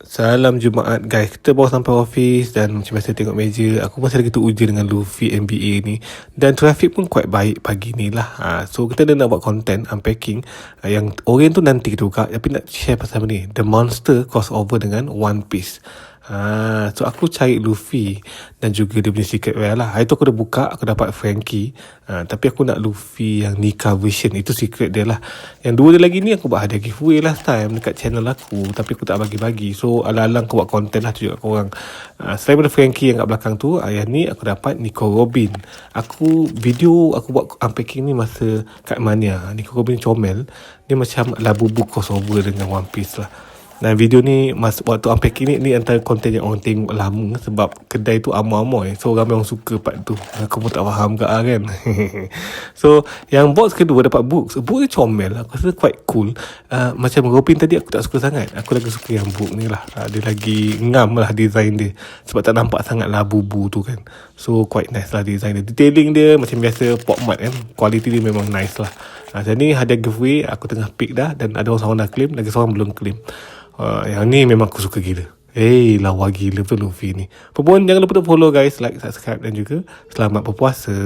Salam Jumaat guys. Kita baru sampai office dan macam biasa tengok meja. Aku masih lagi uji dengan Luffy NBA ni. Dan traffic pun quite baik pagi ni lah. So kita dah nak buat content unpacking. Yang Orient tu nanti kita buka. Tapi nak share pasal ni. The Monster crossover dengan One Piece. So aku cari Luffy dan juga dia punya secret rare lah. Hari tu aku dah buka, aku dapat Frankie. Tapi aku nak Luffy yang Nika version. Itu secret dia lah. Yang dua dia lagi ni aku buat hadiah giveaway last time dekat channel aku. Tapi aku tak bagi-bagi. So alang-alang aku buat konten lah tunjuk kat korang. Selain daripada Frankie yang kat belakang tu, yang ni aku dapat Nico Robin. Aku buat unpacking ni masa kat Mania. Nico Robin comel. Dia macam labubu crossover dengan One Piece lah. Dan video ni waktu unpacking ni antara konten yang orang tengok lama sebab kedai tu amoy-amoy. So ramai orang suka part tu. Aku pun tak faham ke kan. So yang box kedua dapat book dia comel. Aku rasa quite cool. Macam Robin tadi aku tak suka sangat. Aku lagi suka yang book ni lah. Dia lagi ngam lah design dia. Sebab tak nampak sangat lah bubu tu kan. So quite nice lah design dia. Detailing dia macam biasa pop mart kan. Quality dia memang nice lah. Jadi ni hadiah giveaway aku tengah pick dah. Dan ada orang dah claim. Lagi seorang belum claim. Yang ni memang aku suka gila. Lawa gila tu Luffy ni. Perempuan jangan lupa untuk follow guys, like, subscribe dan juga selamat berpuasa.